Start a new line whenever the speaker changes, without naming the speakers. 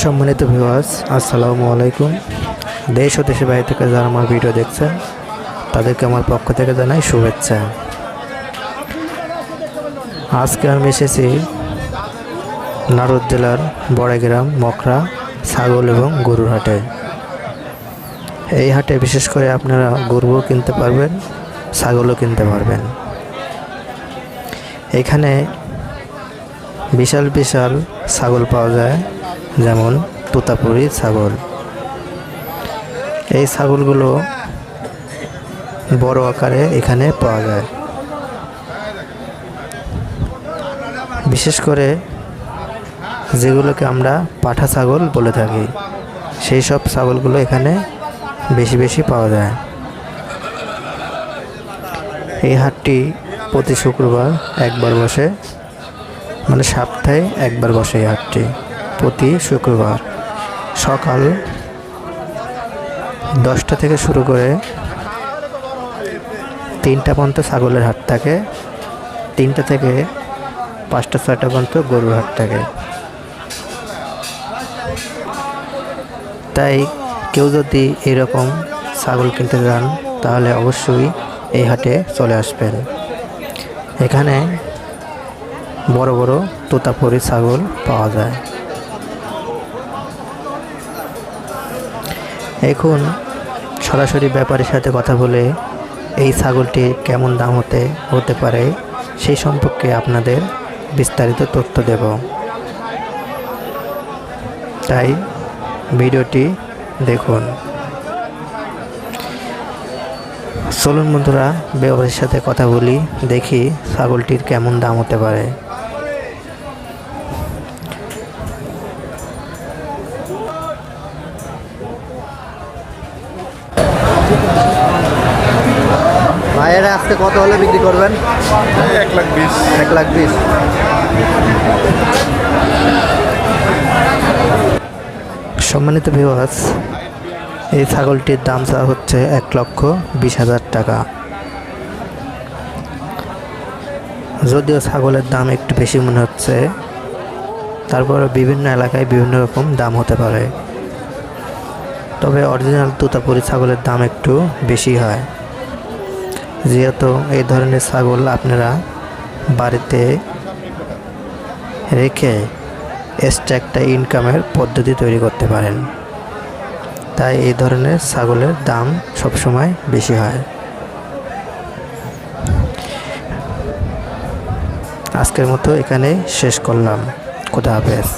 সম্মানিত ভিউয়ার্স, আসসালামু আলাইকুম। দেশ ও দেশের বাইরে থেকে যারা আমার ভিডিও দেখছেন তাদেরকে আমার পক্ষ থেকে জানাই শুভেচ্ছা। আজকে আমি এসেছি নাটোর জেলার বড়াইগ্রাম মকরা ছাগল এবং গরুর হাটে। এই হাটে বিশেষ করে আপনারা গরুও কিনতে পারবেন, ছাগলও কিনতে পারবেন। এখানে বিশাল বিশাল ছাগল পাওয়া যায়, যেমন তোতাপুরি ছাগল। এই ছাগলগুলো বড় আকারে এখানে পাওয়া যায়। বিশেষ করে যেগুলোকে আমরা পাঠা ছাগল বলে থাকি, সেই সব ছাগলগুলো এখানে বেশি বেশি পাওয়া যায়। এই হাটটি প্রতি শুক্রবার একবার বসে, মানে সপ্তাহে একবার বসে। এই হাটটি প্রতি শুক্রবার সকাল 10টা থেকে শুরু করে 3টা পর্যন্ত ছাগলের হাট থাকে, 3টা থেকে 5টা 6টা পর্যন্ত গরুর হাট থাকে। তাই কেউ যদি এরকম ছাগল কিনতে যান তাহলে অবশ্যই এই হাটে চলে আসবেন। এখানে বড় বড় তোতাপুরি ছাগল পাওয়া যায়। এখন সরাসরি ব্যাপারীর সাথে কথা বলে এই ছাগলটি কেমন দাম হতে পারে সেই সম্পর্কে আপনাদের বিস্তারিত তথ্য দেব। তাই ভিডিওটি দেখুন। চলুন বন্ধুরা, ব্যবসায়ীর সাথে কথা বলি, দেখি ছাগলটির কেমন দাম হতে পারে। ভাইয়েরা আজকে কত হলে বিক্রি করবেন?
1,20,000।
1,20,000। সম্মানিত ভিউয়ার্স, এই ছাগলটির দাম চাওয়া হচ্ছে 1,20,000 টাকা। যদিও ছাগলের দাম একটু বেশি মনে হচ্ছে, তারপরে বিভিন্ন এলাকায় বিভিন্ন রকম দাম হতে পারে। তবে অরিজিনাল তোতাপুরি ছাগলের দাম একটু বেশি হয়, যেহেতু এই ধরনের ছাগল আপনারা বাড়িতে রেখে এক্সট্রা একটা ইনকামের পদ্ধতি তৈরি করতে পারেন। তাই এই ধরনের ছাগলের দাম সবসময় বেশি হয়। আজকের মতো এখানে শেষ করলাম। খোদা হাফেজ।